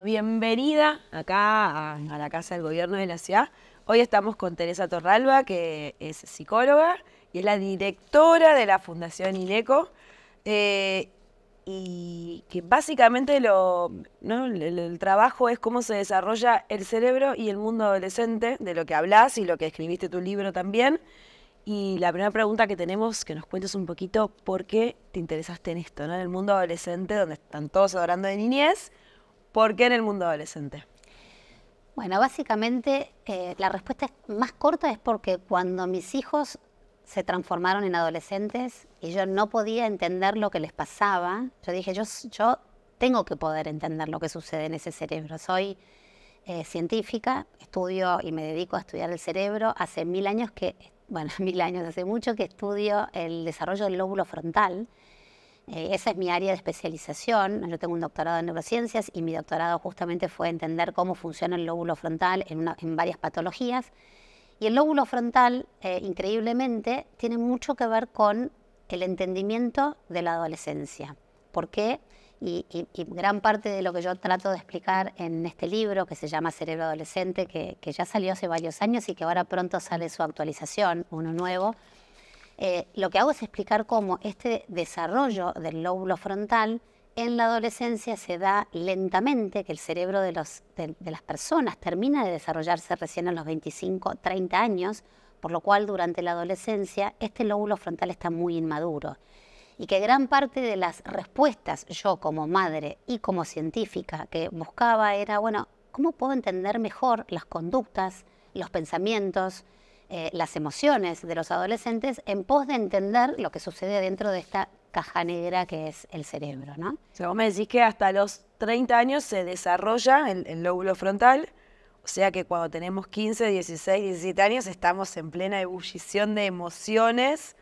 Bienvenida acá a la Casa del Gobierno de la Ciudad. Hoy estamos con Teresa Torralba, que es psicóloga y es la directora de la Fundación INECO, y que básicamente el trabajo es cómo se desarrolla el cerebro y el mundo adolescente, de lo que hablas y lo que escribiste tu libro también. Y la primera pregunta que tenemos, que nos cuentes un poquito por qué te interesaste en esto, ¿no? En el mundo adolescente, donde están todos hablando de niñez. ¿Por qué en el mundo adolescente? Bueno, básicamente la respuesta más corta es porque cuando mis hijos se transformaron en adolescentes y yo no podía entender lo que les pasaba, yo dije, yo tengo que poder entender lo que sucede en ese cerebro. Soy científica, estudio y me dedico a estudiar el cerebro. Hace 1000 años hace mucho que estudio el desarrollo del lóbulo frontal. Esa es mi área de especialización. Yo tengo un doctorado en neurociencias y mi doctorado justamente fue entender cómo funciona el lóbulo frontal en varias patologías. Y el lóbulo frontal, increíblemente, tiene mucho que ver con el entendimiento de la adolescencia. ¿Por qué? Y gran parte de lo que yo trato de explicar en este libro, que se llama Cerebro Adolescente, que ya salió hace varios años y que ahora pronto sale su actualización, uno nuevo, lo que hago es explicar cómo este desarrollo del lóbulo frontal en la adolescencia se da lentamente, que el cerebro de las personas termina de desarrollarse recién a los 25, 30 años, por lo cual durante la adolescencia este lóbulo frontal está muy inmaduro. Y que gran parte de las respuestas, yo como madre y como científica, que buscaba era, bueno, ¿cómo puedo entender mejor las conductas, los pensamientos, las emociones de los adolescentes en pos de entender lo que sucede dentro de esta caja negra que es el cerebro, ¿no? O sea, vos me decís que hasta los 30 años se desarrolla el lóbulo frontal, o sea que cuando tenemos 15, 16, 17 años estamos en plena ebullición de emociones,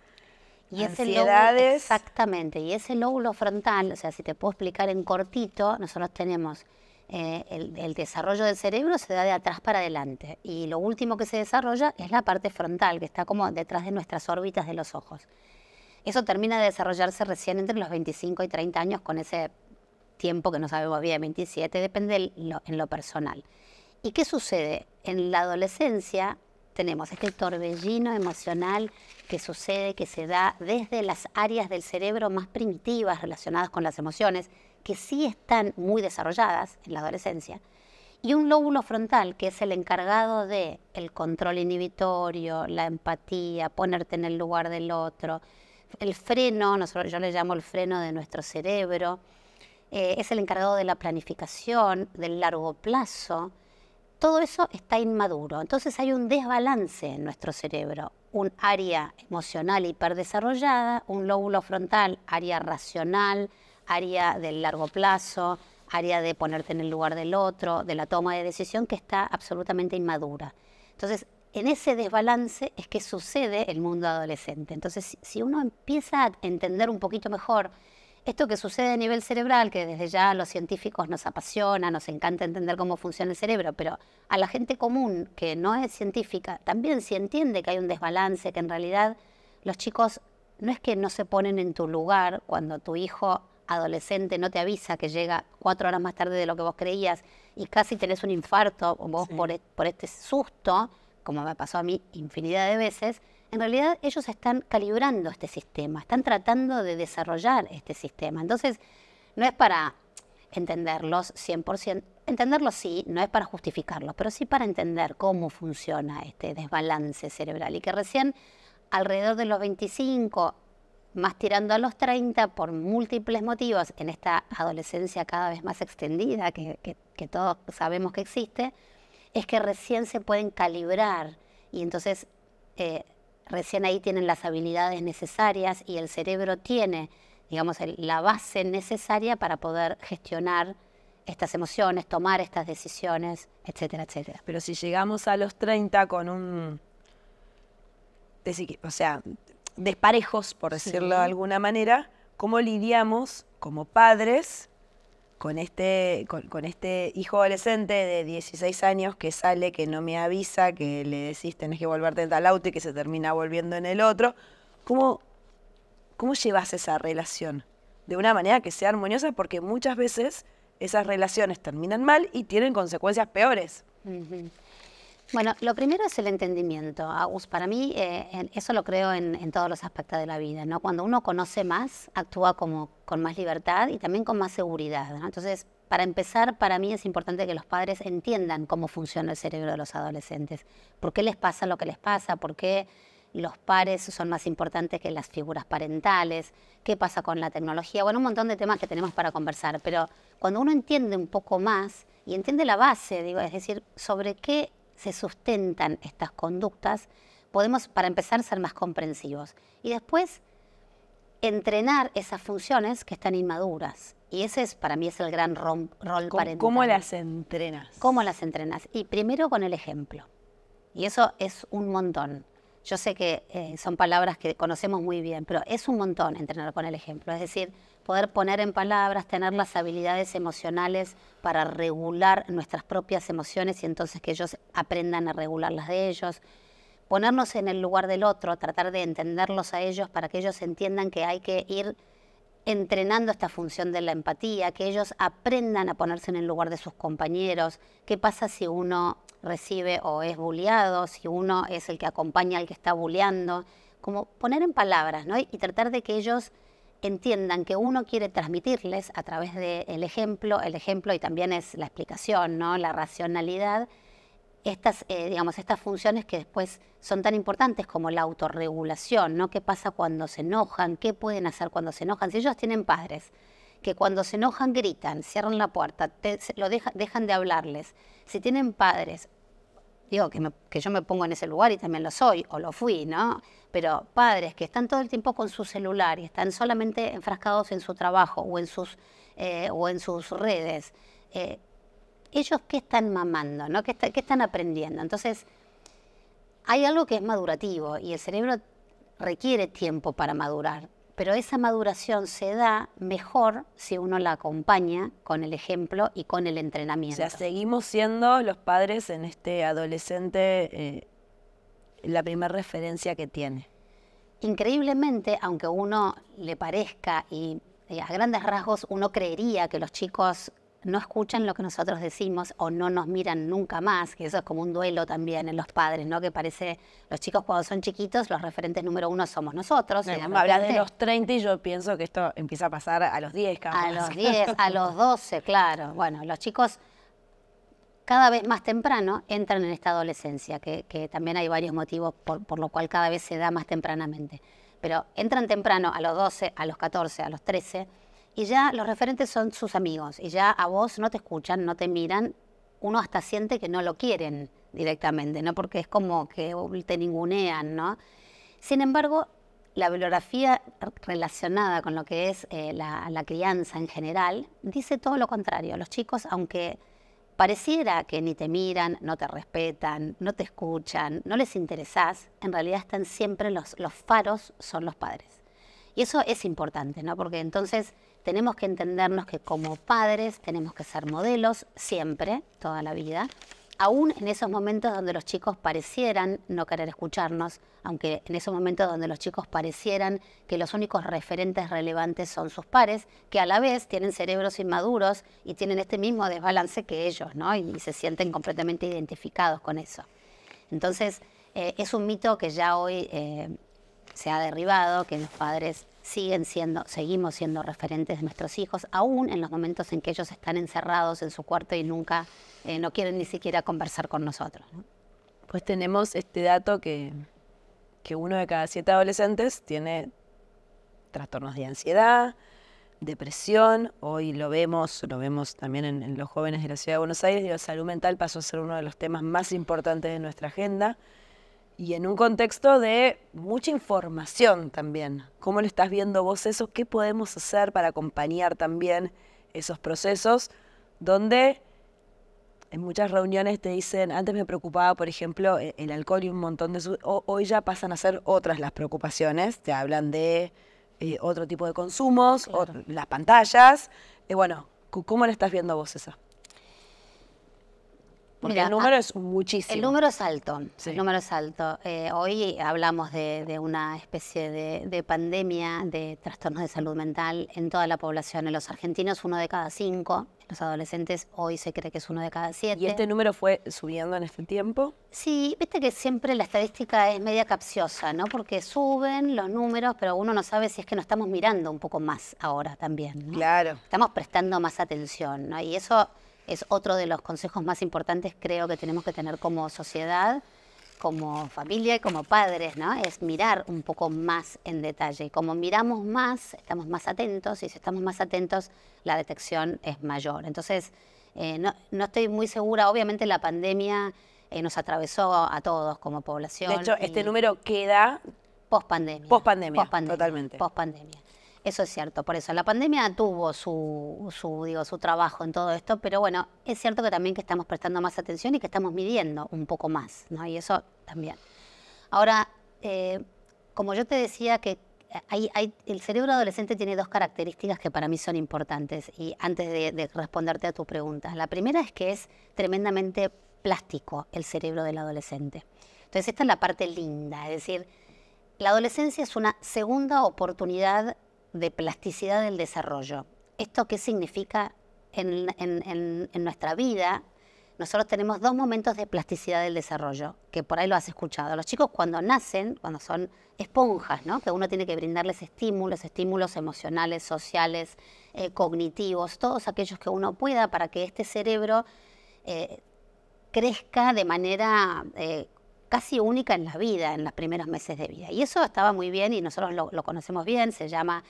Y ansiedades. exactamente, y ese lóbulo frontal, o sea, si te puedo explicar en cortito, nosotros tenemos el desarrollo del cerebro se da de atrás para adelante y lo último que se desarrolla es la parte frontal, que está como detrás de nuestras órbitas de los ojos. Eso termina de desarrollarse recién entre los 25 y 30 años con ese tiempo que no sabemos bien, 27, depende en lo personal. ¿Y qué sucede? En la adolescencia tenemos este torbellino emocional que sucede, que se da desde las áreas del cerebro más primitivas relacionadas con las emociones, que sí están muy desarrolladas en la adolescencia, y un lóbulo frontal que es el encargado de el control inhibitorio, la empatía, ponerte en el lugar del otro, el freno, yo le llamo el freno de nuestro cerebro, es el encargado de la planificación, del largo plazo. Todo eso está inmaduro, entonces hay un desbalance en nuestro cerebro, un área emocional hiperdesarrollada, un lóbulo frontal, área racional, área del largo plazo, área de ponerte en el lugar del otro, de la toma de decisión que está absolutamente inmadura. Entonces, en ese desbalance es que sucede el mundo adolescente. Entonces, si uno empieza a entender un poquito mejor esto que sucede a nivel cerebral, que desde ya a los científicos nos apasiona, nos encanta entender cómo funciona el cerebro, pero a la gente común que no es científica también se entiende que hay un desbalance, que en realidad los chicos no es que no se ponen en tu lugar cuando tu hijo adolescente no te avisa que llega 4 horas más tarde de lo que vos creías y casi tenés un infarto vos Sí. por este susto, como me pasó a mí infinidad de veces. En realidad ellos están calibrando este sistema, están tratando de desarrollar este sistema. Entonces, no es para entenderlos 100%, entenderlos sí, no es para justificarlos, pero sí para entender cómo funciona este desbalance cerebral. Y que recién alrededor de los 25, más tirando a los 30, por múltiples motivos, en esta adolescencia cada vez más extendida que todos sabemos que existe, es que recién se pueden calibrar y entonces recién ahí tienen las habilidades necesarias y el cerebro tiene, digamos, la base necesaria para poder gestionar estas emociones, tomar estas decisiones, etcétera, etcétera. Pero si llegamos a los 30 con o sea, desparejos, por decirlo de alguna manera, ¿cómo lidiamos como padres con este hijo adolescente de 16 años que sale, que no me avisa, que le decís tenés que volverte en tal auto y que se termina volviendo en el otro? ¿Cómo llevas esa relación? De una manera que sea armoniosa, porque muchas veces esas relaciones terminan mal y tienen consecuencias peores. Bueno, lo primero es el entendimiento, Agus. Para mí, eso lo creo en todos los aspectos de la vida, ¿no? Cuando uno conoce más, actúa como con más libertad y también con más seguridad, ¿no? Entonces, para empezar, para mí es importante que los padres entiendan cómo funciona el cerebro de los adolescentes. ¿Por qué les pasa lo que les pasa? ¿Por qué los pares son más importantes que las figuras parentales? ¿Qué pasa con la tecnología? Bueno, un montón de temas que tenemos para conversar, pero cuando uno entiende un poco más y entiende la base, digo, es decir, sobre qué se sustentan estas conductas, podemos, para empezar, ser más comprensivos. Y después, entrenar esas funciones que están inmaduras. Y ese es, para mí, es el gran rol parental. ¿Cómo las entrenas? ¿Cómo las entrenas? Y primero con el ejemplo. Y eso es un montón. Yo sé que son palabras que conocemos muy bien, pero es un montón entrenar con el ejemplo. Es decir, poder poner en palabras, tener las habilidades emocionales para regular nuestras propias emociones y entonces que ellos aprendan a regular las de ellos. Ponernos en el lugar del otro, tratar de entenderlos a ellos para que ellos entiendan que hay que ir entrenando esta función de la empatía, que ellos aprendan a ponerse en el lugar de sus compañeros. ¿Qué pasa si uno recibe o es bulliado, si uno es el que acompaña al que está bulleando? Como poner en palabras, ¿no? Y tratar de que ellos entiendan que uno quiere transmitirles a través del ejemplo, y también es la explicación, ¿no? La racionalidad, estas funciones que después son tan importantes como la autorregulación, ¿no? ¿Qué pasa cuando se enojan? ¿Qué pueden hacer cuando se enojan? Si ellos tienen padres que cuando se enojan gritan, cierran la puerta, dejan de hablarles. Si tienen padres, digo que yo me pongo en ese lugar y también lo soy, o lo fui, ¿no? Pero padres que están todo el tiempo con su celular y están solamente enfrascados en su trabajo o en sus redes, ellos qué están mamando, ¿no? ¿Qué están aprendiendo? Entonces, hay algo que es madurativo y el cerebro requiere tiempo para madurar, pero esa maduración se da mejor si uno la acompaña con el ejemplo y con el entrenamiento. O sea, seguimos siendo los padres en este adolescente la primera referencia que tiene. Increíblemente, aunque a uno le parezca y a grandes rasgos uno creería que los chicos no escuchan lo que nosotros decimos o no nos miran nunca más, que eso es como un duelo también en los padres, ¿no? Que parece, los chicos cuando son chiquitos, los referentes número uno somos nosotros. Hablas de los 30 y yo pienso que esto empieza a pasar a los 10. A los 10, a los 12, claro. Bueno, los chicos cada vez más temprano entran en esta adolescencia, que también hay varios motivos por lo cual cada vez se da más tempranamente. Pero entran temprano a los 12, a los 14, a los 13, y ya los referentes son sus amigos, y ya a vos no te escuchan, no te miran, uno hasta siente que no lo quieren directamente, ¿no? Porque es como que te ningunean, ¿no? Sin embargo, la bibliografía relacionada con lo que es la crianza en general dice todo lo contrario. Los chicos, aunque pareciera que ni te miran, no te respetan, no te escuchan, no les interesás, en realidad están siempre los faros son los padres. Y eso es importante, ¿no? Porque entonces tenemos que entendernos que como padres tenemos que ser modelos siempre, toda la vida, aún en esos momentos donde los chicos parecieran no querer escucharnos, aunque en esos momentos donde los chicos parecieran que los únicos referentes relevantes son sus pares, que a la vez tienen cerebros inmaduros y tienen este mismo desbalance que ellos, ¿no? Y se sienten completamente identificados con eso. Entonces, es un mito que ya hoy se ha derribado, que los padres seguimos siendo referentes de nuestros hijos, aún en los momentos en que ellos están encerrados en su cuarto y nunca no quieren ni siquiera conversar con nosotros, ¿no? Pues tenemos este dato que 1 de cada 7 adolescentes tiene trastornos de ansiedad, depresión. Hoy lo vemos también en los jóvenes de la Ciudad de Buenos Aires. La salud mental pasó a ser uno de los temas más importantes de nuestra agenda. Y en un contexto de mucha información también. ¿Cómo lo estás viendo vos eso? ¿Qué podemos hacer para acompañar también esos procesos? Donde en muchas reuniones te dicen, antes me preocupaba, por ejemplo, el alcohol y un montón de... Hoy ya pasan a ser otras las preocupaciones. Te hablan de otro tipo de consumos, claro, las pantallas. Bueno, ¿cómo lo estás viendo vos eso? Porque Mira, el número es muchísimo. El número es alto, Sí. el número es alto. Hoy hablamos de una especie de pandemia de trastornos de salud mental en toda la población. En los argentinos 1 de cada 5, en los adolescentes hoy se cree que es 1 de cada 7. ¿Y este número fue subiendo en este tiempo? Sí, viste que siempre la estadística es media capciosa, ¿no? Porque suben los números, pero uno no sabe si es que nos estamos mirando un poco más ahora también, ¿no? Claro. Estamos prestando más atención, ¿no? Y eso es otro de los consejos más importantes, creo, que tenemos que tener como sociedad, como familia y como padres, ¿no? Es mirar un poco más en detalle. Y como miramos más, estamos más atentos, y si estamos más atentos, la detección es mayor. Entonces, no estoy muy segura. Obviamente la pandemia nos atravesó a todos como población. De hecho, este número queda post-pandemia. Post-pandemia, totalmente. Post-pandemia. Eso es cierto. Por eso, la pandemia tuvo su trabajo en todo esto, pero bueno, es cierto que también que estamos prestando más atención y que estamos midiendo un poco más, ¿no? Y eso también. Ahora, como yo te decía que el cerebro adolescente tiene 2 características que para mí son importantes, y antes de responderte a tu pregunta. La primera es que es tremendamente plástico el cerebro del adolescente. Entonces, esta es la parte linda, es decir, la adolescencia es una segunda oportunidad de plasticidad del desarrollo. ¿Esto qué significa en nuestra vida? Nosotros tenemos 2 momentos de plasticidad del desarrollo, que por ahí lo has escuchado. Los chicos cuando nacen, cuando son esponjas, ¿no? Que uno tiene que brindarles estímulos emocionales, sociales, cognitivos, todos aquellos que uno pueda para que este cerebro crezca de manera casi única en la vida, en los primeros meses de vida. Y eso estaba muy bien y nosotros lo conocemos bien, se llama,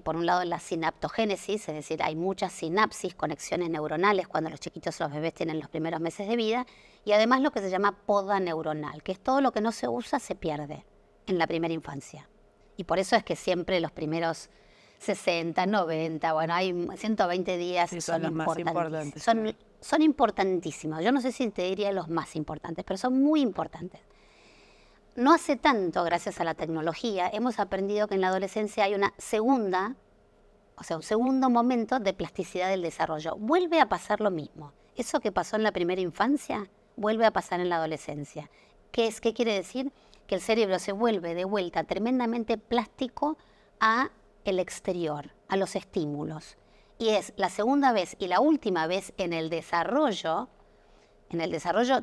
por un lado, la sinaptogénesis, es decir, hay muchas sinapsis, conexiones neuronales cuando los chiquitos, los bebés tienen los primeros meses de vida, y además lo que se llama poda neuronal, que es todo lo que no se usa se pierde en la primera infancia. Y por eso es que siempre los primeros 60, 90, bueno, hay 120 días, sí, son los más importantes. Son importantísimos. Yo no sé si te diría los más importantes, pero son muy importantes. No hace tanto, gracias a la tecnología, hemos aprendido que en la adolescencia hay un segundo momento de plasticidad del desarrollo. Vuelve a pasar lo mismo. Eso que pasó en la primera infancia, vuelve a pasar en la adolescencia. ¿Qué quiere decir? Que el cerebro se vuelve de vuelta tremendamente plástico a el exterior, a los estímulos. Y es la segunda vez y la última vez en el desarrollo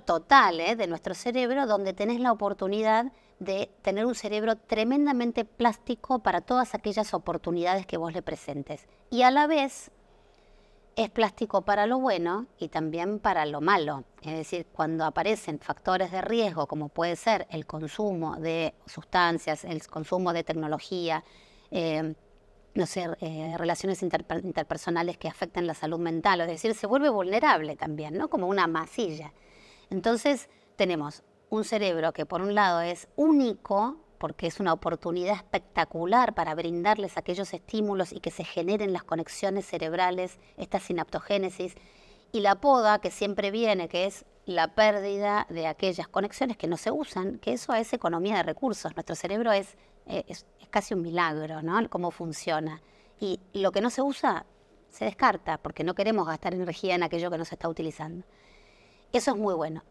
total de nuestro cerebro, donde tenés la oportunidad de tener un cerebro tremendamente plástico para todas aquellas oportunidades que vos le presentes. Y a la vez es plástico para lo bueno y también para lo malo. Es decir, cuando aparecen factores de riesgo, como puede ser el consumo de sustancias, el consumo de tecnología, relaciones interpersonales que afectan la salud mental, es decir, se vuelve vulnerable también, ¿no? Como una masilla. Entonces, tenemos un cerebro que por un lado es único, porque es una oportunidad espectacular para brindarles aquellos estímulos y que se generen las conexiones cerebrales, esta sinaptogénesis, y la poda que siempre viene, que es la pérdida de aquellas conexiones que no se usan, que eso es economía de recursos. Nuestro cerebro es casi un milagro, ¿no? Cómo funciona. Y lo que no se usa se descarta, porque no queremos gastar energía en aquello que no se está utilizando. Eso es muy bueno.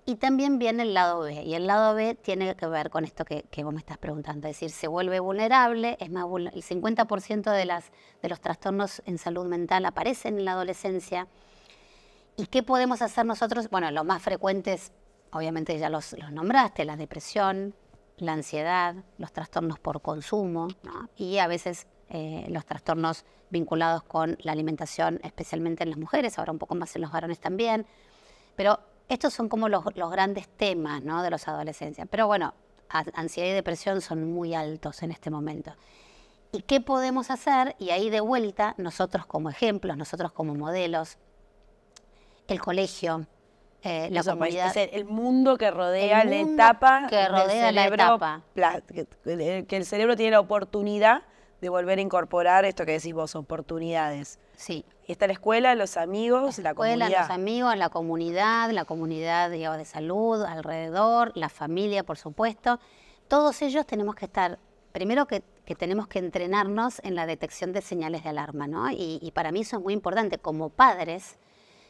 Y también viene el lado B, y el lado B tiene que ver con esto que vos me estás preguntando, es decir, se vuelve vulnerable, el 50% de los trastornos en salud mental aparecen en la adolescencia. ¿Y qué podemos hacer nosotros? Bueno, los más frecuentes, obviamente ya los nombraste, la depresión, la ansiedad, los trastornos por consumo, ¿no? Y a veces los trastornos vinculados con la alimentación, especialmente en las mujeres, ahora un poco más en los varones también. Pero estos son como los grandes temas, ¿no?, de los adolescencia. Pero bueno, ansiedad y depresión son muy altos en este momento. ¿Y qué podemos hacer? Y ahí de vuelta, nosotros como ejemplos, nosotros como modelos, el colegio, la comunidad, el mundo que rodea la etapa que rodea la etapa, que el cerebro tiene la oportunidad de volver a incorporar esto que decís vos, oportunidades. Sí. Y está la escuela, los amigos, la comunidad. Los amigos, la comunidad, digamos, de salud alrededor, la familia, por supuesto. Todos ellos tenemos que estar, primero que tenemos que entrenarnos en la detección de señales de alarma, ¿no? Y para mí eso es muy importante. Como padres,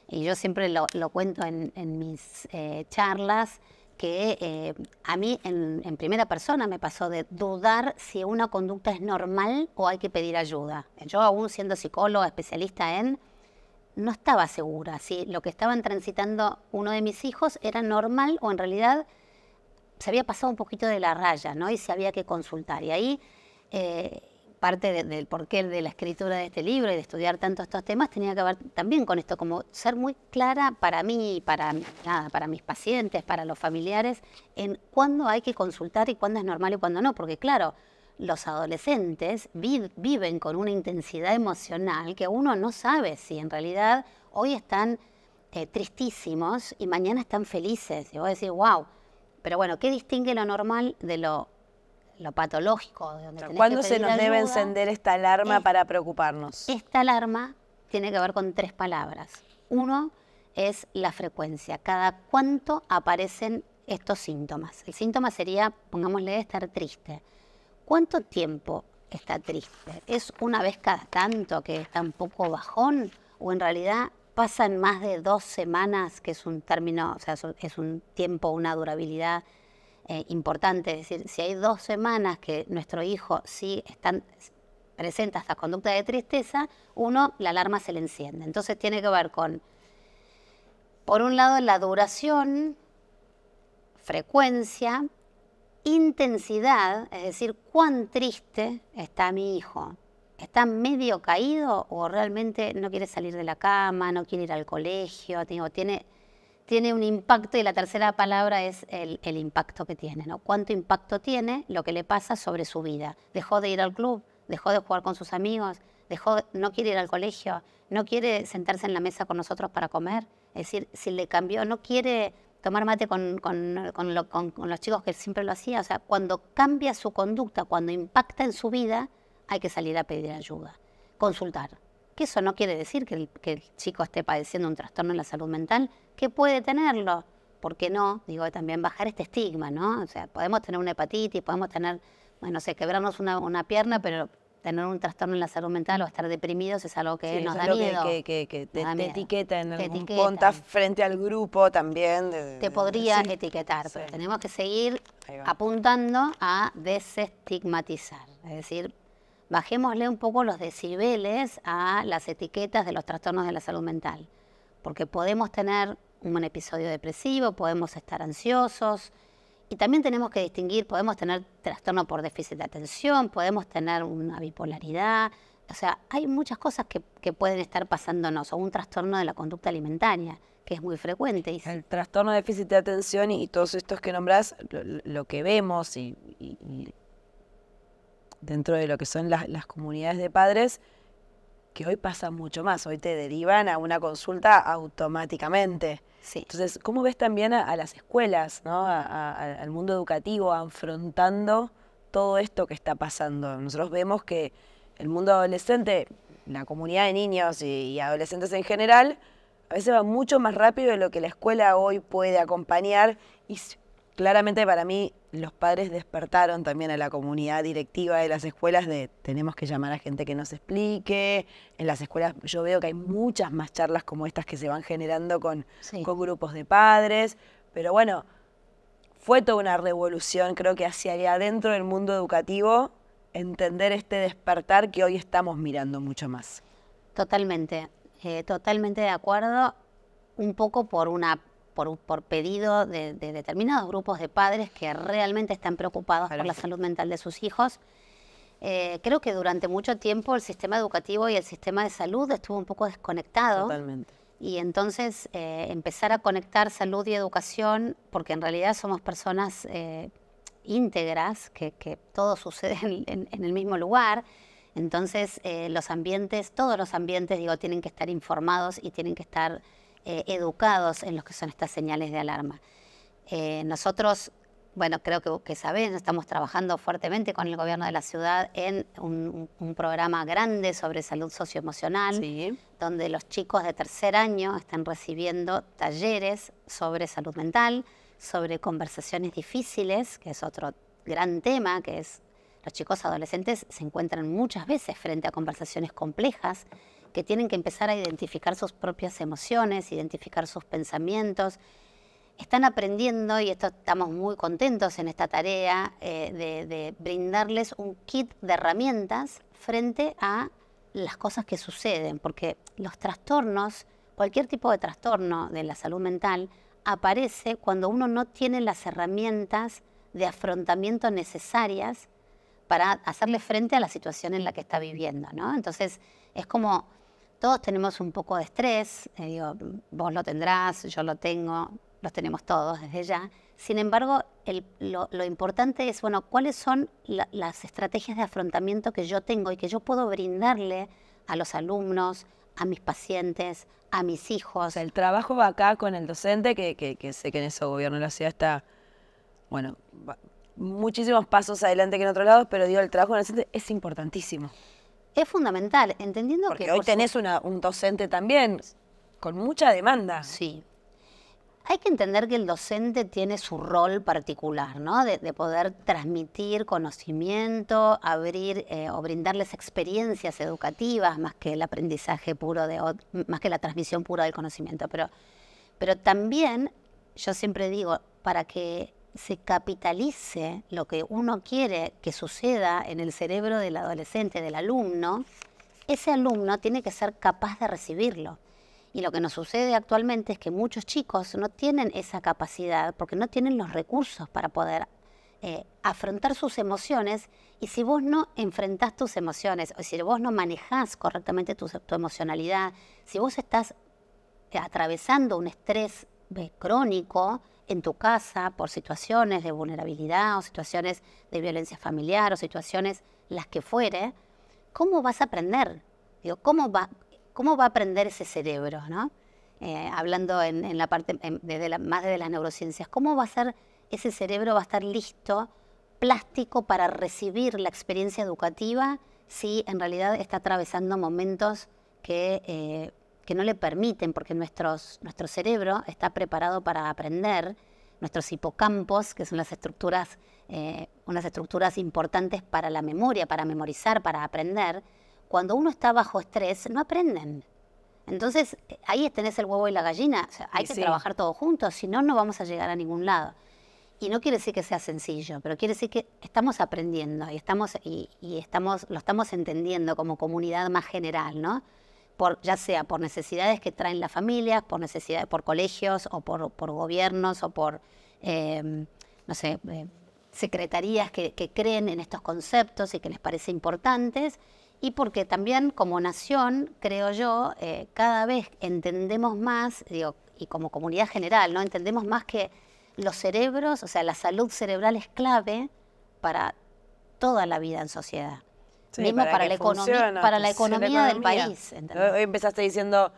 Y yo siempre lo cuento en mis charlas, que a mí en primera persona me pasó de dudar si una conducta es normal o hay que pedir ayuda. Yo, aún siendo psicóloga, especialista no estaba segura si lo que estaban transitando uno de mis hijos era normal o en realidad se había pasado un poquito de la raya, ¿no? Y se había que consultar. Y ahí parte del porqué de la escritura de este libro y de estudiar tanto estos temas tenía que ver también con esto, como ser muy clara para mí, para mis pacientes, para los familiares, en cuándo hay que consultar y cuándo es normal y cuándo no. Porque claro, los adolescentes viven con una intensidad emocional que uno no sabe si en realidad hoy están tristísimos y mañana están felices. Y vos decís, wow. Pero bueno, ¿qué distingue lo normal de lo patológico? De donde tenés ¿Cuándo que se pedir nos debe ayuda? encender esta alarma para preocuparnos? Esta alarma tiene que ver con 3 palabras. Uno es la frecuencia. Cada cuánto aparecen estos síntomas. El síntoma sería, pongámosle, estar triste. ¿Cuánto tiempo está triste? ¿Es una vez cada tanto que está un poco bajón? ¿O en realidad pasan más de 2 semanas, que es un término, o sea, es un tiempo, una durabilidad importante? Es decir, si hay 2 semanas que nuestro hijo sí presenta esta conducta de tristeza, la alarma se le enciende. Entonces tiene que ver con, por un lado, la duración, frecuencia, intensidad, es decir, cuán triste está mi hijo. ¿Está medio caído o realmente no quiere salir de la cama, no quiere ir al colegio? Tiene un impacto, y la tercera palabra es el impacto que tiene, ¿no? ¿Cuánto impacto tiene lo que le pasa sobre su vida? ¿Dejó de ir al club? ¿Dejó de jugar con sus amigos? ¿No quiere ir al colegio? ¿No quiere sentarse en la mesa con nosotros para comer? Es decir, si le cambió, no quiere tomar mate con los chicos que siempre lo hacía. O sea, cuando cambia su conducta, cuando impacta en su vida, hay que salir a pedir ayuda, consultar. Que eso no quiere decir que el chico esté padeciendo un trastorno en la salud mental, que puede tenerlo. ¿Por qué no? Digo, también bajar este estigma, ¿no? O sea, podemos tener una hepatitis, podemos tener, bueno, no sé, quebrarnos una pierna, pero tener un trastorno en la salud mental o estar deprimidos es algo que nos da miedo. Que te etiqueta en algún etiquetan. punto frente al grupo también. Te podría sí, etiquetar, sí. pero tenemos que seguir apuntando a desestigmatizar. Es decir, bajémosle un poco los decibeles a las etiquetas de los trastornos de la salud mental. Porque podemos tener un episodio depresivo, podemos estar ansiosos, y también tenemos que distinguir, podemos tener trastorno por déficit de atención, podemos tener una bipolaridad. O sea, hay muchas cosas que pueden estar pasándonos, o un trastorno de la conducta alimentaria, que es muy frecuente. El trastorno de déficit de atención y todos estos que nombrás, lo que vemos y dentro de lo que son las comunidades de padres, que hoy pasa mucho más, hoy te derivan a una consulta automáticamente. Sí. Entonces, ¿cómo ves también a las escuelas, ¿no? Al mundo educativo afrontando todo esto que está pasando? Nosotros vemos que el mundo adolescente, la comunidad de niños y adolescentes en general, a veces va mucho más rápido de lo que la escuela hoy puede acompañar, y claramente para mí los padres despertaron también a la comunidad directiva de las escuelas de tenemos que llamar a gente que nos explique. En las escuelas yo veo que hay muchas más charlas como estas que se van generando con grupos de padres, pero bueno, fue toda una revolución, creo que hacia adentro del mundo educativo, entender este despertar que hoy estamos mirando mucho más. Totalmente, totalmente de acuerdo, un poco por pedido de determinados grupos de padres que realmente están preocupados por la salud mental de sus hijos. Creo que durante mucho tiempo el sistema educativo y el sistema de salud estuvo un poco desconectado. Totalmente. Y entonces empezar a conectar salud y educación, porque en realidad somos personas íntegras, que todo sucede en el mismo lugar. Entonces todos los ambientes, digo, tienen que estar informados y tienen que estar educados en lo que son estas señales de alarma. Nosotros, bueno, creo que saben, estamos trabajando fuertemente con el gobierno de la ciudad en un programa grande sobre salud socioemocional, donde los chicos de tercer año están recibiendo talleres sobre salud mental, sobre conversaciones difíciles, que es otro gran tema, que es los chicos adolescentes se encuentran muchas veces frente a conversaciones complejas que tienen que empezar a identificar sus propias emociones, identificar sus pensamientos. Están aprendiendo, y esto estamos muy contentos en esta tarea, de brindarles un kit de herramientas frente a las cosas que suceden, porque los trastornos, cualquier tipo de trastorno de la salud mental, aparece cuando uno no tiene las herramientas de afrontamiento necesarias para hacerle frente a la situación en la que está viviendo, ¿no? Entonces, es como, todos tenemos un poco de estrés, digo, vos lo tendrás, yo lo tengo, los tenemos todos desde ya. Sin embargo, lo importante es, bueno, ¿cuáles son las estrategias de afrontamiento que yo tengo y que yo puedo brindarle a los alumnos, a mis pacientes, a mis hijos? O sea, el trabajo va acá con el docente, que sé que en eso Gobierno de la Ciudad está, bueno, muchísimos pasos adelante que en otros lados, pero digo, el trabajo con el docente es importantísimo. Es fundamental, entendiendo Porque que... hoy tenés un docente también con mucha demanda. Sí. Hay que entender que el docente tiene su rol particular, ¿no? De poder transmitir conocimiento, abrir o brindarles experiencias educativas más que el aprendizaje puro, más que la transmisión pura del conocimiento. Pero también, yo siempre digo, para que se capitalice lo que uno quiere que suceda en el cerebro del adolescente, del alumno, ese alumno tiene que ser capaz de recibirlo. Y lo que nos sucede actualmente es que muchos chicos no tienen esa capacidad porque no tienen los recursos para poder afrontar sus emociones, y si vos no enfrentás tus emociones, o si vos no manejás correctamente tu emocionalidad, si vos estás atravesando un estrés crónico en tu casa por situaciones de vulnerabilidad o situaciones de violencia familiar o situaciones las que fuere, ¿cómo vas a aprender? Digo, ¿cómo va a aprender ese cerebro, ¿no? Hablando en la parte más de las neurociencias, ¿cómo va a ser ese cerebro? Va a estar listo, plástico para recibir la experiencia educativa si en realidad está atravesando momentos que no le permiten, porque nuestro cerebro está preparado para aprender, nuestros hipocampos, que son las estructuras, unas estructuras importantes para la memoria, para memorizar, para aprender. Cuando uno está bajo estrés, no aprenden. Entonces, ahí tenés el huevo y la gallina. O sea, hay que trabajar todos juntos, si no, no vamos a llegar a ningún lado. Y no quiere decir que sea sencillo, pero quiere decir que estamos aprendiendo y lo estamos entendiendo como comunidad más general, ¿no? Ya sea por necesidades que traen las familias, por colegios o por gobiernos o por, no sé, secretarías que creen en estos conceptos y que les parece importantes. Y porque también como nación, creo yo, cada vez entendemos más, digo, y como comunidad general, ¿no? Entendemos más que los cerebros, o sea, la salud cerebral es clave para toda la vida en sociedad. Sí, mismo para la economía del país. ¿Entendés? Hoy empezaste diciendo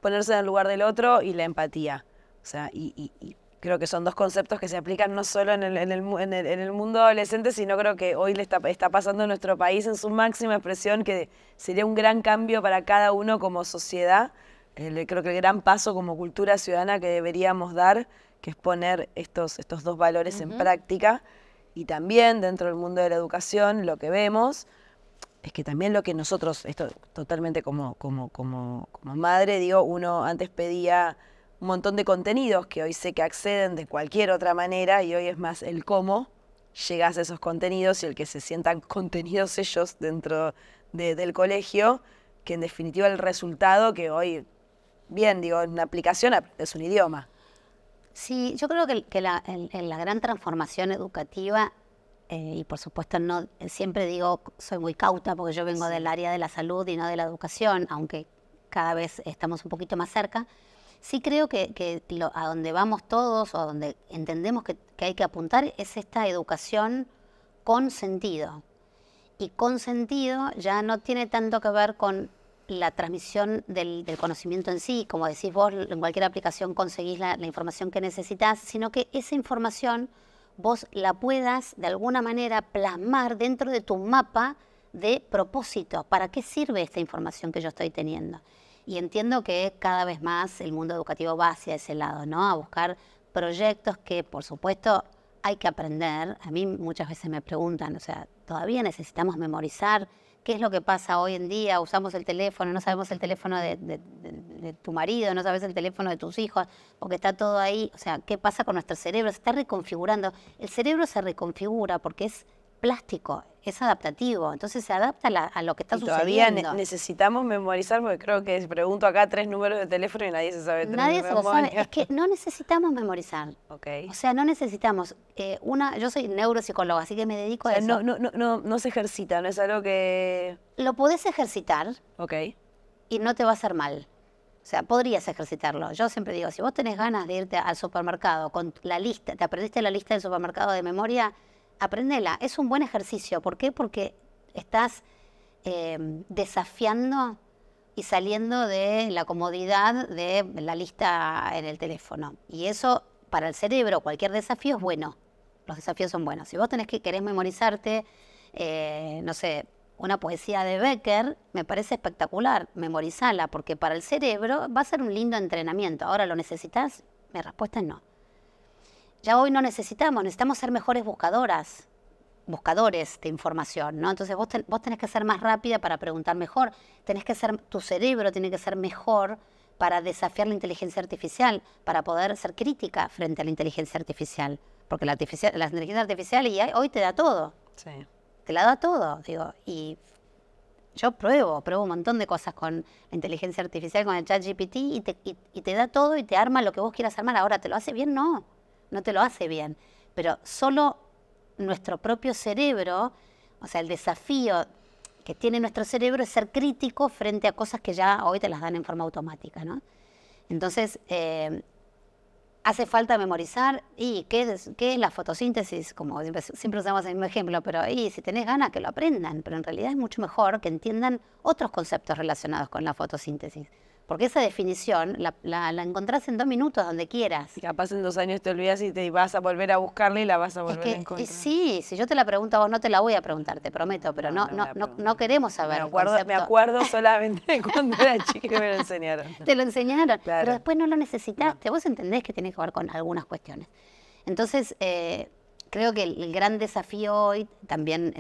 ponerse en el lugar del otro y la empatía. O sea, y creo que son dos conceptos que se aplican no solo en el mundo adolescente, sino creo que hoy le está pasando a nuestro país en su máxima expresión, que sería un gran cambio para cada uno como sociedad. Creo que el gran paso como cultura ciudadana que deberíamos dar, que es poner estos dos valores en práctica. Y también dentro del mundo de la educación lo que vemos es que también lo que nosotros, esto totalmente como madre, digo, uno antes pedía un montón de contenidos que hoy sé que acceden de cualquier otra manera, y hoy es más el cómo llegas a esos contenidos y el que se sientan contenidos ellos dentro del colegio, que en definitiva el resultado que hoy, bien, digo, en una aplicación es un idioma. Sí, yo creo que la gran transformación educativa, y por supuesto no siempre digo, soy muy cauta porque yo vengo del área de la salud y no de la educación, aunque cada vez estamos un poquito más cerca. Sí creo que a donde vamos todos o a donde entendemos que hay que apuntar es esta educación con sentido. Y con sentido ya no tiene tanto que ver con la transmisión del conocimiento en sí, como decís vos, en cualquier aplicación conseguís la información que necesitas, sino que esa información vos la puedas de alguna manera plasmar dentro de tu mapa de propósito. ¿Para qué sirve esta información que yo estoy teniendo? Y entiendo que cada vez más el mundo educativo va hacia ese lado, ¿no? A buscar proyectos que, por supuesto, hay que aprender. A mí muchas veces me preguntan, o sea, ¿todavía necesitamos memorizar qué es lo que pasa hoy en día, usamos el teléfono, no sabemos el teléfono de tu marido, no sabes el teléfono de tus hijos, porque está todo ahí. O sea, ¿qué pasa con nuestro cerebro? Se está reconfigurando. El cerebro se reconfigura porque es plástico, es adaptativo, entonces se adapta a lo que está Todavía sucediendo. necesitamos memorizar, porque creo que pregunto acá 3 números de teléfono y nadie se sabe 3 Nadie de se lo sabe, memoria. es que no necesitamos memorizar. Okay. O sea, no necesitamos. Yo soy neuropsicóloga, así que me dedico a eso. No se ejercita, no es algo que... Lo podés ejercitar Ok. y no te va a hacer mal. O sea, podrías ejercitarlo. Yo siempre digo, si vos tenés ganas de irte al supermercado con la lista, te aprendiste la lista del supermercado de memoria, aprendela. Es un buen ejercicio. ¿Por qué? Porque estás desafiando y saliendo de la comodidad de la lista en el teléfono. Y eso, para el cerebro, cualquier desafío es bueno. Los desafíos son buenos. Si vos querés memorizarte, no sé, una poesía de Becker, me parece espectacular, memorizarla, porque para el cerebro va a ser un lindo entrenamiento. Ahora, ¿lo necesitas? Mi respuesta es no. Ya hoy no necesitamos ser mejores buscadores de información, ¿no? Entonces vos tenés que ser más rápida para preguntar mejor, tu cerebro tiene que ser mejor para desafiar la inteligencia artificial, para poder ser crítica frente a la inteligencia artificial, porque la inteligencia artificial hoy te da todo. Sí. Te la da todo, digo, y yo pruebo un montón de cosas con la inteligencia artificial, con el ChatGPT, y te da todo y te arma lo que vos quieras armar. Ahora, ¿te lo hace bien? No te lo hace bien, pero solo nuestro propio cerebro, o sea, el desafío que tiene nuestro cerebro es ser crítico frente a cosas que ya hoy te las dan en forma automática, ¿no? Entonces, hace falta memorizar. ¿Y qué es la fotosíntesis? Como siempre usamos el mismo ejemplo, pero si tenés ganas que lo aprendan, pero en realidad es mucho mejor que entiendan otros conceptos relacionados con la fotosíntesis. Porque esa definición la encontrás en 2 minutos donde quieras. Y capaz en 2 años te olvidas y te vas a volver a buscarla y la vas a volver a encontrar. Sí, si yo te la pregunto a vos, no te la voy a preguntar, te prometo, pero no queremos saber me acuerdo solamente cuando era chica que me lo enseñaron. Te lo enseñaron, Claro. pero después no lo necesitaste. Vos entendés que tiene que ver con algunas cuestiones. Entonces, creo que el gran desafío hoy, también,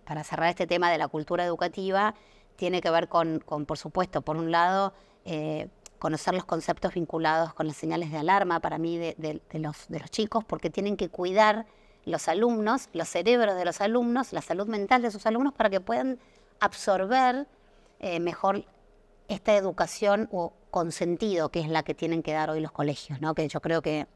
para cerrar este tema de la cultura educativa, tiene que ver con por supuesto, por un lado, conocer los conceptos vinculados con las señales de alarma, para mí, de los chicos, porque tienen que cuidar los alumnos, los cerebros de los alumnos, la salud mental de sus alumnos, para que puedan absorber mejor esta educación con sentido, que es la que tienen que dar hoy los colegios, ¿no? Que yo creo que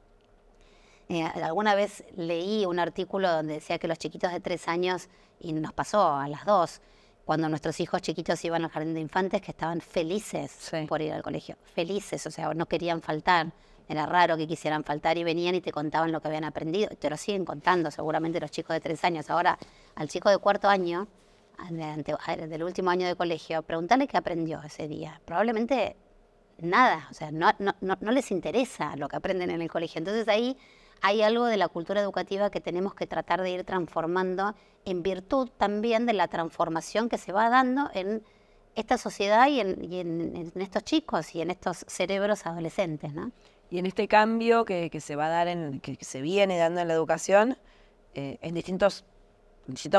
alguna vez leí un artículo donde decía que los chiquitos de 3 años, y nos pasó a las 2, cuando nuestros hijos chiquitos iban al jardín de infantes, que estaban felices por ir al colegio. Felices, o sea, no querían faltar. Era raro que quisieran faltar y venían y te contaban lo que habían aprendido. Te lo siguen contando seguramente los chicos de 3 años. Ahora, al chico de 4º año, del último año de colegio, preguntarle qué aprendió ese día. Probablemente nada, o sea, no les interesa lo que aprenden en el colegio. Entonces ahí hay algo de la cultura educativa que tenemos que tratar de ir transformando en virtud también de la transformación que se va dando en esta sociedad y en estos chicos y en estos cerebros adolescentes, ¿no? Y en este cambio que se va a dar, que se viene dando en la educación, en distintos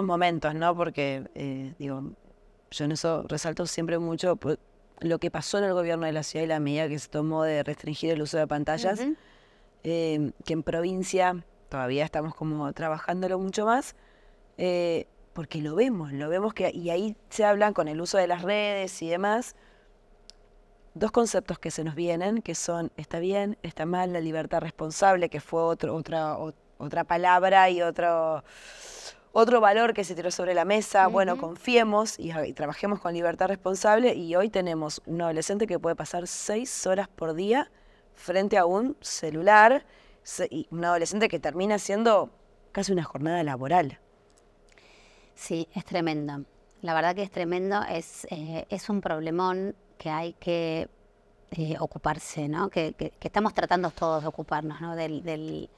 momentos, ¿no? Porque, yo en eso resalto siempre mucho lo que pasó en el gobierno de la ciudad y la medida que se tomó de restringir el uso de pantallas, que en provincia todavía estamos como trabajándolo mucho más, porque lo vemos que, y ahí se hablan con el uso de las redes y demás, 2 conceptos que se nos vienen, que son está bien, está mal, la libertad responsable, que fue otra palabra y otro valor que se tiró sobre la mesa. Bueno, confiemos y trabajemos con libertad responsable, y hoy tenemos un adolescente que puede pasar 6 horas por día frente a un celular, y un adolescente que termina siendo casi una jornada laboral. Sí, es tremendo. La verdad que es tremendo, es un problemón que hay que ocuparse, ¿no? Que estamos tratando todos de ocuparnos, ¿no? Del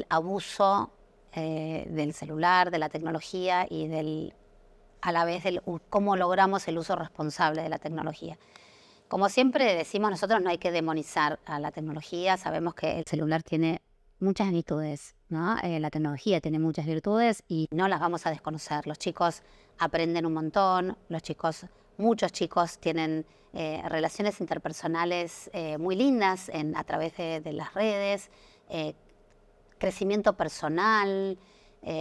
abuso del celular, de la tecnología y a la vez cómo logramos el uso responsable de la tecnología. Como siempre decimos nosotros, no hay que demonizar a la tecnología. Sabemos que el celular tiene muchas virtudes, ¿no? La tecnología tiene muchas virtudes y no las vamos a desconocer. Los chicos aprenden un montón, muchos chicos tienen relaciones interpersonales muy lindas a través de las redes, crecimiento personal,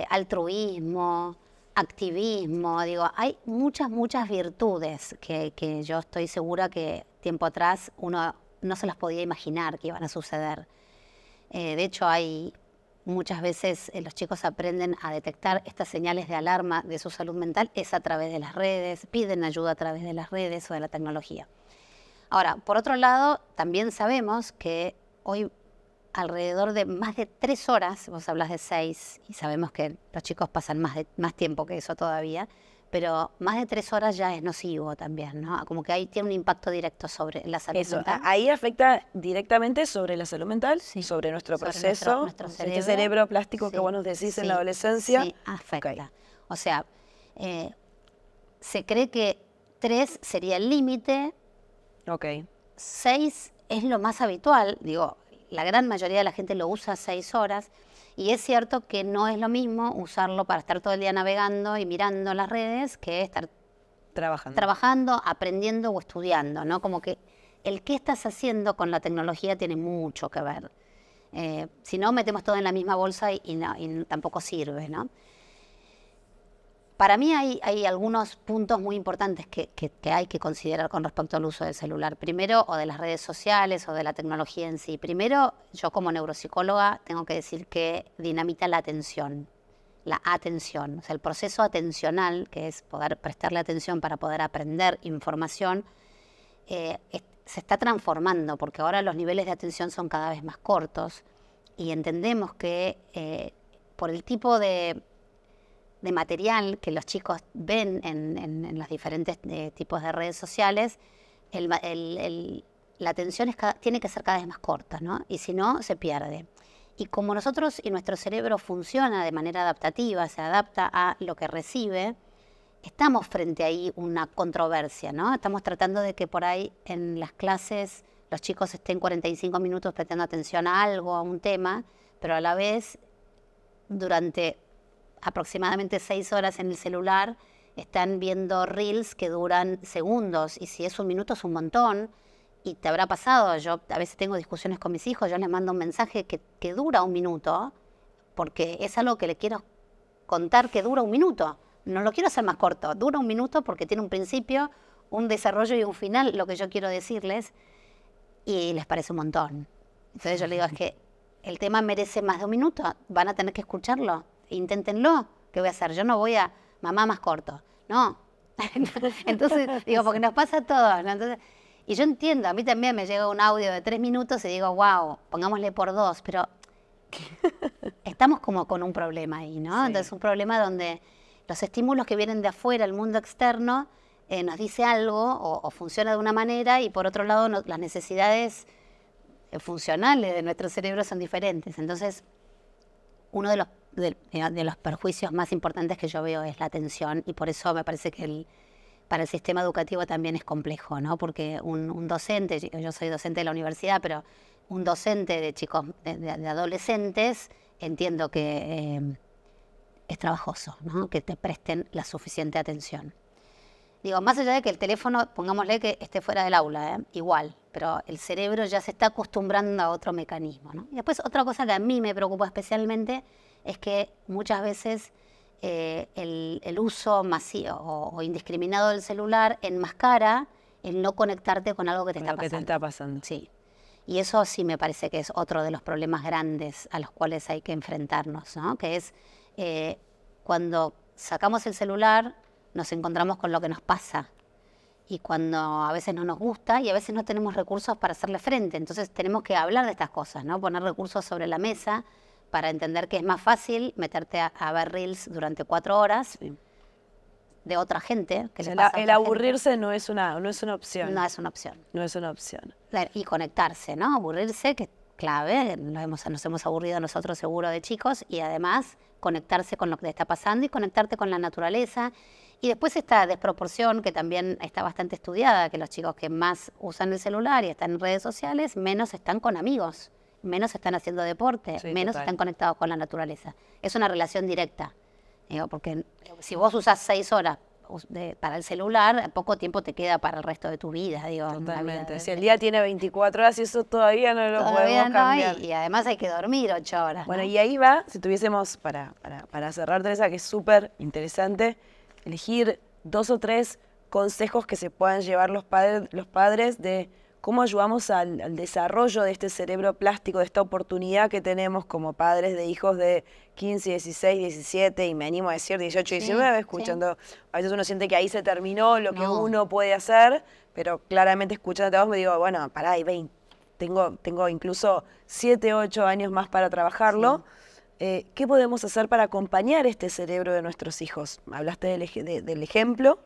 altruismo, activismo. Digo, hay muchas virtudes que yo estoy segura que tiempo atrás uno no se las podía imaginar que iban a suceder. De hecho, muchas veces los chicos aprenden a detectar estas señales de alarma de su salud mental es a través de las redes, piden ayuda a través de las redes o de la tecnología. Ahora, por otro lado, también sabemos que hoy alrededor de más de 3 horas, vos hablas de 6 y sabemos que los chicos pasan más tiempo que eso todavía, pero más de 3 horas ya es nocivo también, ¿no? Como que ahí tiene un impacto directo sobre la salud mental. Ahí afecta directamente sobre la salud mental, Sí. sobre nuestro Sobre proceso, nuestro cerebro. este cerebro plástico que Sí, vos nos decís en sí, la adolescencia. Sí, afecta. Okay. O sea, se cree que 3 sería el límite, Ok. 6 es lo más habitual, digo, la gran mayoría de la gente lo usa 6 horas, y es cierto que no es lo mismo usarlo para estar todo el día navegando y mirando las redes que estar trabajando, aprendiendo o estudiando, ¿no? Como que el qué estás haciendo con la tecnología tiene mucho que ver. Si no, metemos todo en la misma bolsa y tampoco sirve, ¿no? Para mí hay algunos puntos muy importantes que hay que considerar con respecto al uso del celular. Primero, o de las redes sociales o de la tecnología en sí. Primero, yo como neuropsicóloga tengo que decir que dinamita la atención. O sea, el proceso atencional, que es poder prestarle atención para poder aprender información, se está transformando, porque ahora los niveles de atención son cada vez más cortos y entendemos que por el tipo de material que los chicos ven en los diferentes tipos de redes sociales, la atención tiene que ser cada vez más corta, ¿no? Y si no, se pierde. Y como nosotros y nuestro cerebro funciona de manera adaptativa, se adapta a lo que recibe, estamos frente a ahí una controversia, ¿no? Estamos tratando de que por ahí en las clases los chicos estén 45 minutos prestando atención a algo, a un tema, pero a la vez durante aproximadamente 6 horas en el celular están viendo reels que duran segundos, y si es 1 minuto es un montón. Y te habrá pasado, yo a veces tengo discusiones con mis hijos, yo les mando un mensaje que dura 1 minuto, porque es algo que le quiero contar que dura 1 minuto. No lo quiero hacer más corto, dura 1 minuto porque tiene un principio, un desarrollo y un final, lo que yo quiero decirles, y les parece un montón. Entonces yo les digo, es que el tema merece más de 1 minuto, van a tener que escucharlo, inténtenlo. ¿Qué voy a hacer? Yo no voy a, mamá, más corto. No. Entonces, digo, porque nos pasa a todos, ¿no? Entonces, y yo entiendo, a mí también me llega un audio de 3 minutos y digo, wow, pongámosle por 2, pero estamos como con un problema ahí, ¿no? Sí. Entonces, un problema donde los estímulos que vienen de afuera, el mundo externo, nos dice algo o funciona de una manera, y por otro lado las necesidades funcionales de nuestro cerebro son diferentes. Entonces, uno de los perjuicios más importantes que yo veo es la atención, y por eso me parece que para el sistema educativo también es complejo, ¿no? Porque un docente, yo soy docente de la universidad, pero un docente de chicos, de adolescentes, entiendo que es trabajoso, ¿no? Que te presten la suficiente atención. Digo, más allá de que el teléfono, pongámosle que esté fuera del aula, igual, pero el cerebro ya se está acostumbrando a otro mecanismo, ¿no? Y después otra cosa que a mí me preocupa especialmente es que muchas veces el uso masivo o indiscriminado del celular enmascara el no conectarte con algo que te está pasando. Lo que te está pasando. Sí. Y eso sí me parece que es otro de los problemas grandes a los cuales hay que enfrentarnos, ¿no? Que es cuando sacamos el celular nos encontramos con lo que nos pasa, y cuando a veces no nos gusta y a veces no tenemos recursos para hacerle frente. Entonces tenemos que hablar de estas cosas, ¿no? Poner recursos sobre la mesa para entender que es más fácil meterte a ver reels durante 4 horas sí. de otra gente. Que le pasa el aburrirse gente. no es una opción. No es una opción. No es una opción. Y conectarse, ¿no? Aburrirse, que es clave, nos hemos aburrido nosotros seguro de chicos, y además conectarse con lo que te está pasando y conectarte con la naturaleza. Y después esta desproporción que también está bastante estudiada, que los chicos que más usan el celular y están en redes sociales, menos están con amigos menos están haciendo deporte, Sí, menos total. están conectados con la naturaleza. Es una relación directa. Digo, porque si vos usás 6 horas para el celular, poco tiempo te queda para el resto de tu vida. Digo, una vida Totalmente. Si el día tiene 24 horas y eso todavía no lo todavía podemos no, cambiar. y además hay que dormir 8 horas. Bueno, ¿no? y ahí va, si tuviésemos, para cerrar, Teresa, que es súper interesante, elegir 2 o 3 consejos que se puedan llevar los padres de cómo ayudamos al desarrollo de este cerebro plástico, de esta oportunidad que tenemos como padres de hijos de 15, 16, 17 y me animo a decir 18, Sí, 19, sí. escuchando, a veces uno siente que ahí se terminó lo que No. uno puede hacer, pero claramente escuchándote a vos me digo, bueno, pará, hay 20. Tengo incluso 7, 8 años más para trabajarlo. ¿Qué podemos hacer para acompañar este cerebro de nuestros hijos? Hablaste del ejemplo,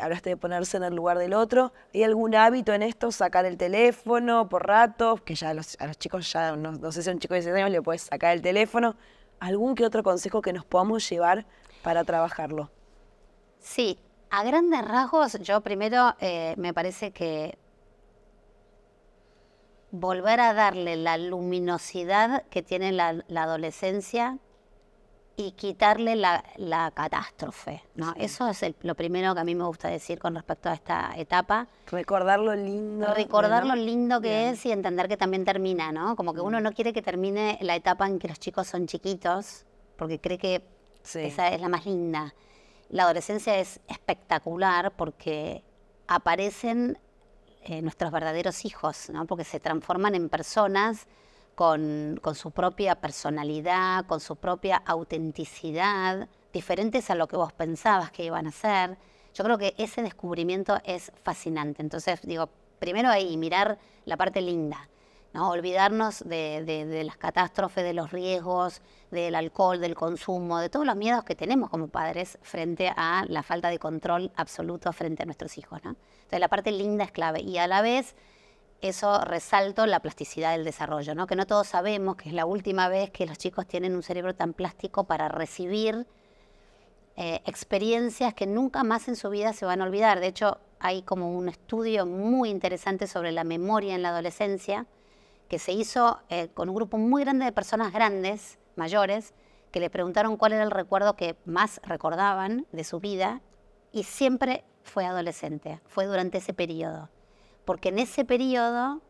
hablaste de ponerse en el lugar del otro. ¿Hay algún hábito en esto? Sacar el teléfono por rato, que ya a los chicos, ya no sé si a un chico de 16 años le puedes sacar el teléfono. ¿Algún que otro consejo que nos podamos llevar para trabajarlo? Sí, a grandes rasgos, yo primero me parece que volver a darle la luminosidad que tiene la adolescencia y quitarle la catástrofe, ¿no? Sí. Eso es lo primero que a mí me gusta decir con respecto a esta etapa. Recordar lo lindo. Recordar ¿no? lo lindo que Bien. es y entender que también termina, ¿no? Como que uno no quiere que termine la etapa en que los chicos son chiquitos, porque cree que Sí. esa es la más linda. La adolescencia es espectacular porque aparecen nuestros verdaderos hijos, ¿no? Porque se transforman en personas con su propia personalidad, con su propia autenticidad, diferentes a lo que vos pensabas que iban a ser. Yo creo que ese descubrimiento es fascinante. Entonces, digo, primero ahí, mirar la parte linda, ¿no? Olvidarnos de las catástrofes, de los riesgos, del alcohol, del consumo, de todos los miedos que tenemos como padres frente a la falta de control absoluto frente a nuestros hijos, ¿no? Entonces, la parte linda es clave y a la vez eso resalto la plasticidad del desarrollo, ¿no? Que no todos sabemos que es la última vez que los chicos tienen un cerebro tan plástico para recibir experiencias que nunca más en su vida se van a olvidar. De hecho, hay como un estudio muy interesante sobre la memoria en la adolescencia que se hizo con un grupo muy grande de personas grandes, mayores, que le preguntaron cuál era el recuerdo que más recordaban de su vida y siempre fue adolescente, fue durante ese periodo. Porque en ese periodo,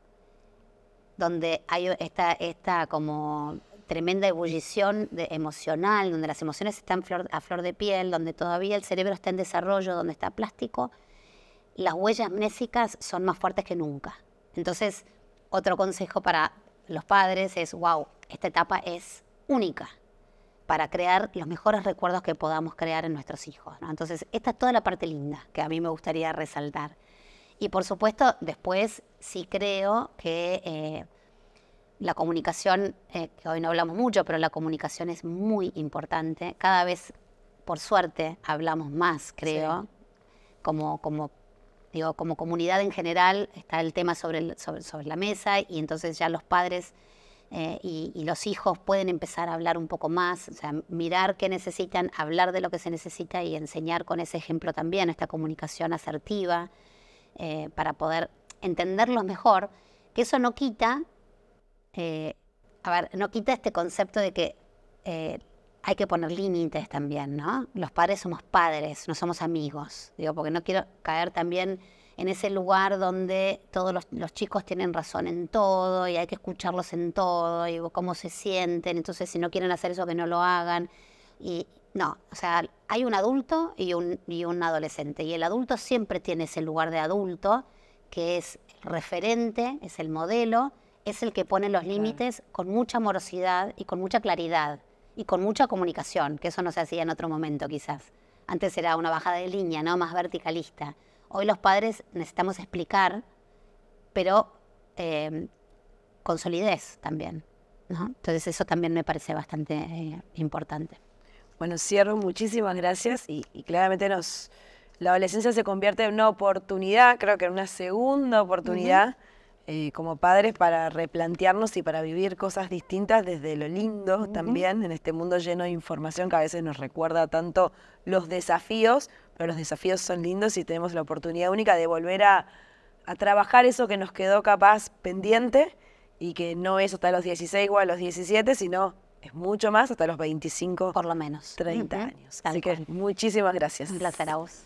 donde hay esta como tremenda ebullición emocional, donde las emociones están a flor de piel, donde todavía el cerebro está en desarrollo, donde está plástico, las huellas mnésicas son más fuertes que nunca. Entonces, otro consejo para los padres es, wow, esta etapa es única para crear los mejores recuerdos que podamos crear en nuestros hijos, ¿no? Entonces, esta es toda la parte linda que a mí me gustaría resaltar. Y por supuesto, después sí creo que la comunicación, que hoy no hablamos mucho, pero la comunicación es muy importante. Cada vez, por suerte, hablamos más, creo. Sí. Como comunidad en general está el tema sobre la mesa y entonces ya los padres y los hijos pueden empezar a hablar un poco más, o sea, mirar qué necesitan, hablar de lo que se necesita y enseñar con ese ejemplo también esta comunicación asertiva para poder entenderlos mejor, que eso no quita, no quita este concepto de que hay que poner límites también, ¿no? Los padres somos padres, no somos amigos, digo, porque no quiero caer también en ese lugar donde todos los chicos tienen razón en todo y hay que escucharlos en todo y cómo se sienten, entonces si no quieren hacer eso que no lo hagan. Y no, o sea, hay un adulto y un adolescente y el adulto siempre tiene ese lugar de adulto que es el referente, es el modelo, es el que pone los límites con mucha amorosidad y con mucha claridad y con mucha comunicación, que eso no se hacía en otro momento quizás. Antes era una bajada de línea, ¿no? Más verticalista. Hoy los padres necesitamos explicar, pero con solidez también, ¿no? Entonces eso también me parece bastante importante. Bueno, cierro, muchísimas gracias y claramente la adolescencia se convierte en una oportunidad, creo que en una segunda oportunidad como padres para replantearnos y para vivir cosas distintas desde lo lindo también, en este mundo lleno de información que a veces nos recuerda tanto los desafíos, pero los desafíos son lindos y tenemos la oportunidad única de volver a trabajar eso que nos quedó capaz pendiente y que no es hasta los 16 o a los 17, sino es mucho más hasta los 25, Por lo menos. 30 Ujú. años. Tal Así que cual. muchísimas gracias. Un placer a vos.